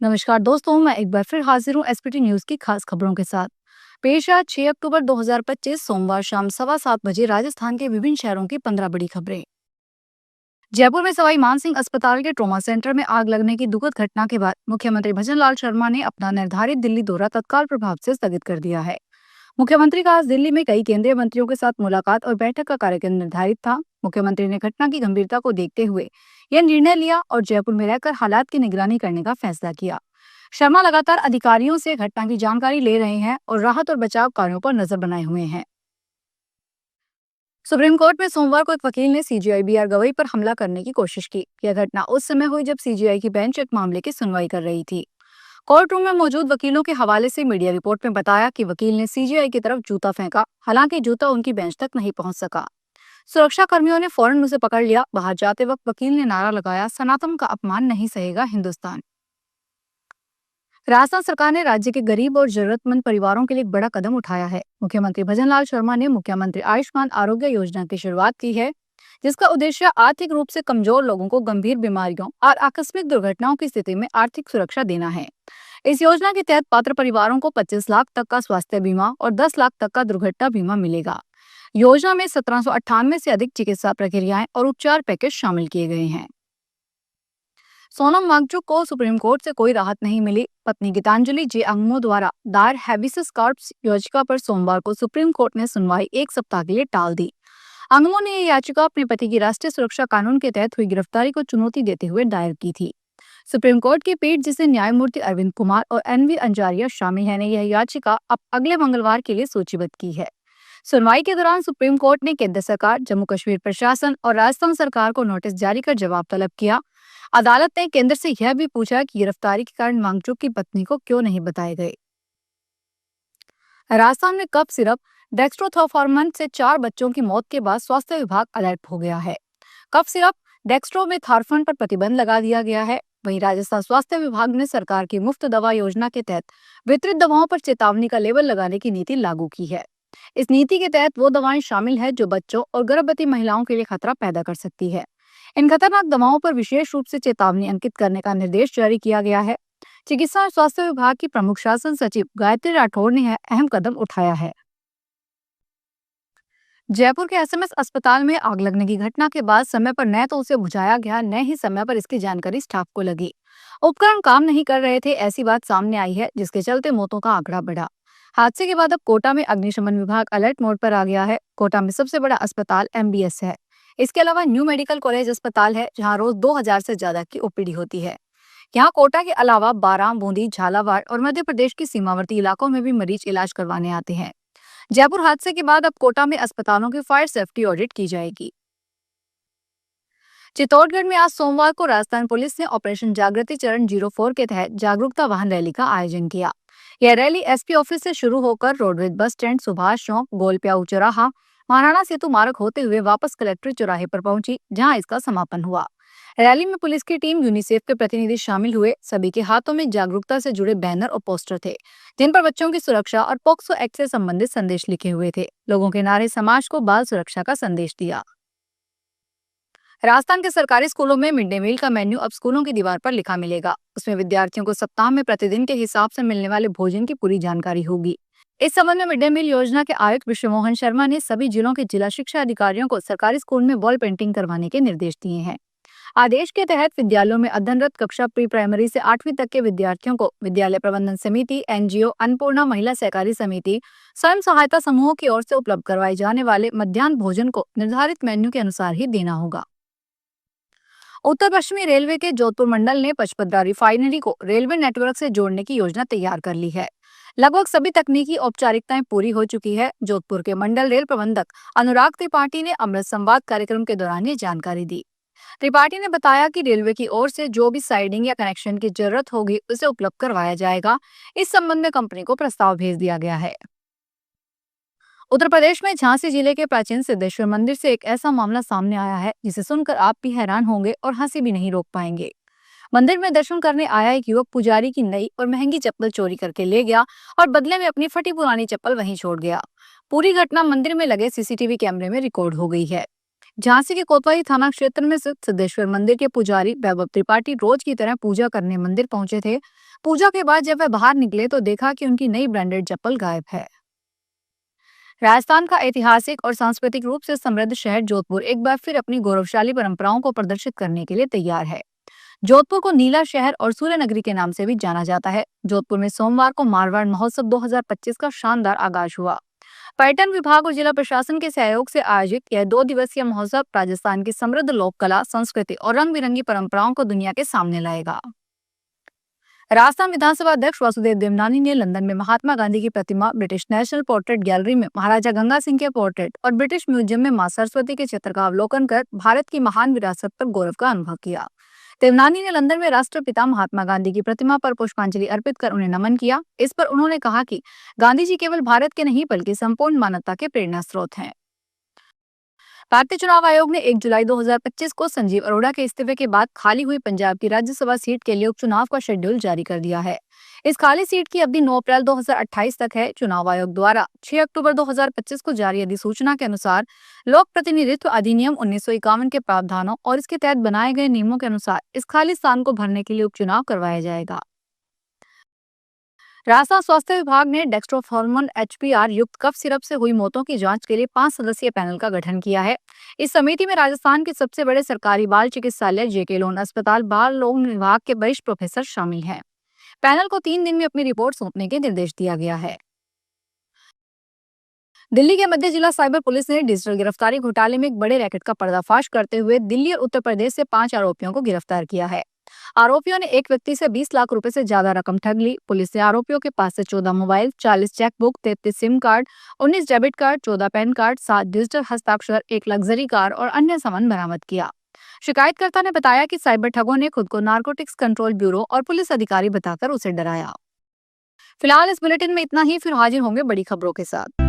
नमस्कार दोस्तों, मैं एक बार फिर हाजिर हूँ एसपीटी न्यूज की खास खबरों के साथ। पेश है 6 अक्टूबर 2025 सोमवार शाम 7:15 बजे राजस्थान के विभिन्न शहरों की 15 बड़ी खबरें। जयपुर में सवाई मानसिंह अस्पताल के ट्रॉमा सेंटर में आग लगने की दुखद घटना के बाद मुख्यमंत्री भजनलाल शर्मा ने अपना निर्धारित दिल्ली दौरा तत्काल प्रभाव से स्थगित कर दिया है। मुख्यमंत्री का आज दिल्ली में कई केंद्रीय मंत्रियों के साथ मुलाकात और बैठक का कार्यक्रम निर्धारित था। मुख्यमंत्री ने घटना की गंभीरता को देखते हुए यह निर्णय लिया और जयपुर में रहकर हालात की निगरानी करने का फैसला किया। शर्मा लगातार अधिकारियों से घटना की जानकारी ले रहे हैं और राहत और बचाव कार्यों पर नजर बनाए हुए हैं। सुप्रीम कोर्ट में सोमवार को एक वकील ने सीजेआई बीआर गवई पर हमला करने की कोशिश की। यह घटना उस समय हुई जब सीजेआई की बेंच एक मामले की सुनवाई कर रही थी। कोर्ट रूम में मौजूद वकीलों के हवाले से मीडिया रिपोर्ट में बताया कि वकील ने सीजेआई की तरफ जूता फेंका, हालांकि जूता उनकी बेंच तक नहीं पहुंच सका। सुरक्षा कर्मियों ने फौरन उसे पकड़ लिया। बाहर जाते वक्त वकील ने नारा लगाया, सनातन का अपमान नहीं सहेगा हिंदुस्तान। राजस्थान सरकार ने राज्य के गरीब और जरूरतमंद परिवारों के लिए एक बड़ा कदम उठाया है। मुख्यमंत्री भजनलाल शर्मा ने मुख्यमंत्री आयुष्मान आरोग्य योजना की शुरुआत की है, जिसका उद्देश्य आर्थिक रूप से कमजोर लोगों को गंभीर बीमारियों और आकस्मिक दुर्घटनाओं की स्थिति में आर्थिक सुरक्षा देना है। इस योजना के तहत पात्र परिवारों को 25 लाख तक का स्वास्थ्य बीमा और 10 लाख तक का दुर्घटना बीमा मिलेगा। योजना में 1798 से अधिक चिकित्सा प्रक्रियाएं और उपचार पैकेज शामिल किए गए हैं। सोनम वांगचुक को सुप्रीम कोर्ट से कोई राहत नहीं मिली। पत्नी गीतांजलि जे अंगमो द्वारा दायर हैबियस कॉर्पस याचिका पर सोमवार को सुप्रीम कोर्ट ने सुनवाई एक सप्ताह के लिए टाल दी। अंगमो ने यह याचिका अपने पति की राष्ट्रीय सुरक्षा कानून के तहत हुई गिरफ्तारी को चुनौती देते हुए दायर की थी। सुप्रीम कोर्ट की पीठ, जिसे न्यायमूर्ति अरविंद कुमार और एनवी अंजारिया शामिल है, ने यह याचिका अब अगले मंगलवार के लिए सूचीबद्ध की है। सुनवाई के दौरान सुप्रीम कोर्ट ने केंद्र सरकार, जम्मू कश्मीर प्रशासन और राजस्थान सरकार को नोटिस जारी कर जवाब तलब किया। अदालत ने केंद्र से यह भी पूछा कि गिरफ्तारी के कारण वांगचुक की पत्नी को क्यों नहीं बताए गए। राजस्थान में कफ सिरप डेक्स्ट्रोथोफॉर्मन से 4 बच्चों की मौत के बाद स्वास्थ्य विभाग अलर्ट हो गया है। कफ सिरप डेक्स्ट्रोमेथॉर्फन पर प्रतिबंध लगा दिया गया है। वहीं राजस्थान स्वास्थ्य विभाग ने सरकार की मुफ्त दवा योजना के तहत वितरित दवाओं पर चेतावनी का लेबल लगाने की नीति लागू की है। इस नीति के तहत वो दवाएं शामिल है जो बच्चों और गर्भवती महिलाओं के लिए खतरा पैदा कर सकती है। इन खतरनाक दवाओं पर विशेष रूप से चेतावनी अंकित करने का निर्देश जारी किया गया है। चिकित्सा और स्वास्थ्य विभाग की प्रमुख शासन सचिव गायत्री राठौर ने यह अहम कदम उठाया है। जयपुर के एसएमएस अस्पताल में आग लगने की घटना के बाद समय पर न तो उसे बुझाया गया, न ही समय पर इसकी जानकारी स्टाफ को लगी। उपकरण काम नहीं कर रहे थे, ऐसी बात सामने आई है, जिसके चलते मौतों का आंकड़ा बढ़ा। हादसे के बाद अब कोटा में अग्निशमन विभाग अलर्ट मोड पर आ गया है। कोटा में सबसे बड़ा अस्पताल एमबीएस है। इसके अलावा न्यू मेडिकल कॉलेज अस्पताल है, जहां रोज 2000 से ज्यादा की ओपीडी होती है। यहाँ कोटा के अलावा बारां, बूंदी, झालावाड़ और मध्य प्रदेश के सीमावर्ती इलाकों में भी मरीज इलाज करवाने आते हैं। जयपुर हादसे के बाद अब कोटा में अस्पतालों की फायर सेफ्टी ऑडिट की जाएगी। चित्तौड़गढ़ में आज सोमवार को राजस्थान पुलिस ने ऑपरेशन जागृति चरण 04 के तहत जागरूकता वाहन रैली का आयोजन किया। यह रैली एसपी ऑफिस से शुरू होकर roadways bus stand, Subhash Chowk, Golpyau चौराहा, महाराणा सेतु मार्ग होते हुए वापस कलेक्ट्रेट चौराहे पर पहुंची, जहां इसका समापन हुआ। रैली में पुलिस की टीम, यूनिसेफ के प्रतिनिधि शामिल हुए। सभी के हाथों में जागरूकता से जुड़े बैनर और पोस्टर थे, जिन पर बच्चों की सुरक्षा और पोक्सो एक्ट से संबंधित संदेश लिखे हुए थे। लोगों के नारे समाज को बाल सुरक्षा का संदेश दिया। राजस्थान के सरकारी स्कूलों में मिड डे मील का मेन्यू अब स्कूलों की दीवार पर लिखा मिलेगा। उसमें विद्यार्थियों को सप्ताह में प्रतिदिन के हिसाब से मिलने वाले भोजन की पूरी जानकारी होगी। इस संबंध में मिड डे मील योजना के आयुक्त विश्वमोहन शर्मा ने सभी जिलों के जिला शिक्षा अधिकारियों को सरकारी स्कूल में वॉल पेंटिंग करवाने के निर्देश दिए हैं। आदेश के तहत विद्यालयों में अध्ययनरत कक्षा प्री प्राइमरी से 8वीं तक के विद्यार्थियों को विद्यालय प्रबंधन समिति, एनजीओ, अन्नपूर्णा महिला सहकारी समिति, स्वयं सहायता समूहों की ओर से उपलब्ध करवाए जाने वाले मध्याह्न भोजन को निर्धारित मेन्यू के अनुसार ही देना होगा। उत्तर पश्चिमी रेलवे के जोधपुर मंडल ने पचपदरा रिफाइनरी को रेलवे नेटवर्क से जोड़ने की योजना तैयार कर ली है। लगभग सभी तकनीकी औपचारिकताएं पूरी हो चुकी है। जोधपुर के मंडल रेल प्रबंधक अनुराग त्रिपाठी ने अमृत संवाद कार्यक्रम के दौरान ये जानकारी दी। त्रिपाठी ने बताया कि रेलवे की ओर से जो भी साइडिंग या कनेक्शन की जरूरत होगी, उसे उपलब्ध करवाया जाएगा। इस संबंध में कंपनी को प्रस्ताव भेज दिया गया है। उत्तर प्रदेश में झांसी जिले के प्राचीन सिद्धेश्वर मंदिर से एक ऐसा मामला सामने आया है, जिसे सुनकर आप भी हैरान होंगे और हंसी भी नहीं रोक पाएंगे। मंदिर में दर्शन करने आया एक युवक पुजारी की नई और महंगी चप्पल चोरी करके ले गया और बदले में अपनी फटी पुरानी चप्पल वहीं छोड़ गया। पूरी घटना मंदिर में लगे सीसीटीवी कैमरे में रिकॉर्ड हो गई है। झांसी के कोतवाली थाना क्षेत्र में स्थित सिद्धेश्वर मंदिर के पुजारी वैभव त्रिपाठी रोज की तरह पूजा करने मंदिर पहुंचे थे। पूजा के बाद जब वे बाहर निकले तो देखा कि उनकी नई ब्रांडेड चप्पल गायब है। राजस्थान का ऐतिहासिक और सांस्कृतिक रूप से समृद्ध शहर जोधपुर एक बार फिर अपनी गौरवशाली परंपराओं को प्रदर्शित करने के लिए तैयार है। जोधपुर को नीला शहर और सूर्य नगरी के नाम से भी जाना जाता है। जोधपुर में सोमवार को मारवाड़ महोत्सव 2025 का शानदार आगाज हुआ। पर्यटन विभाग और जिला प्रशासन के सहयोग से आयोजित यह 2 दिवसीय महोत्सव राजस्थान की समृद्ध लोक कला, संस्कृति और रंग बिरंगी परंपराओं को दुनिया के सामने लाएगा। राजस्थान विधानसभा अध्यक्ष वासुदेव देवनानी ने लंदन में महात्मा गांधी की प्रतिमा, ब्रिटिश नेशनल पोर्ट्रेट गैलरी में महाराजा गंगा सिंह के पोर्ट्रेट और ब्रिटिश म्यूजियम में मां सरस्वती के चित्र का अवलोकन कर भारत की महान विरासत पर गौरव का अनुभव किया। देवनानी ने लंदन में राष्ट्रपिता महात्मा गांधी की प्रतिमा पर पुष्पांजलि अर्पित कर उन्हें नमन किया। इस पर उन्होंने कहा कि गांधी जी केवल भारत के नहीं बल्कि संपूर्ण मानवता के प्रेरणा स्रोत हैं। भारतीय चुनाव आयोग ने 1 जुलाई 2025 को संजीव अरोड़ा के इस्तीफे के बाद खाली हुई पंजाब की राज्यसभा सीट के लिए उपचुनाव का शेड्यूल जारी कर दिया है। इस खाली सीट की अवधि 9 अप्रैल 2028 तक है। चुनाव आयोग द्वारा 6 अक्टूबर 2025 को जारी अधिसूचना के अनुसार लोक प्रतिनिधित्व अधिनियम 1951 के प्रावधानों और इसके तहत बनाए गए नियमों के अनुसार इस खाली स्थान को भरने के लिए उपचुनाव करवाया जाएगा। राजस्थान स्वास्थ्य विभाग ने डेक्स्ट्रोफॉर्मन HPR युक्त कफ सिरप से हुई मौतों की जांच के लिए 5 सदस्यीय पैनल का गठन किया है। इस समिति में राजस्थान के सबसे बड़े सरकारी बाल चिकित्सालय JK लोन अस्पताल बाल रोग विभाग के वरिष्ठ प्रोफेसर शामिल हैं। पैनल को 3 दिन में अपनी रिपोर्ट सौंपने के निर्देश दिया गया है। दिल्ली के मध्य जिला साइबर पुलिस ने डिजिटल गिरफ्तारी घोटाले में एक बड़े रैकेट का पर्दाफाश करते हुए दिल्ली और उत्तर प्रदेश से 5 आरोपियों को गिरफ्तार किया है। आरोपियों ने एक व्यक्ति से 20 लाख रुपए से ज्यादा रकम ठग ली। पुलिस ने आरोपियों के पास से 14 mobile, 40 chequebook, 33 SIM card, 19 debit card, 14 pan card, 7 digital हस्ताक्षर, एक लग्जरी कार और अन्य सामान बरामद किया। शिकायतकर्ता ने बताया कि साइबर ठगों ने खुद को नारकोटिक्स कंट्रोल ब्यूरो और पुलिस अधिकारी बताकर उसे डराया। फिलहाल इस बुलेटिन में इतना ही, फिर हाजिर होंगे बड़ी खबरों के साथ।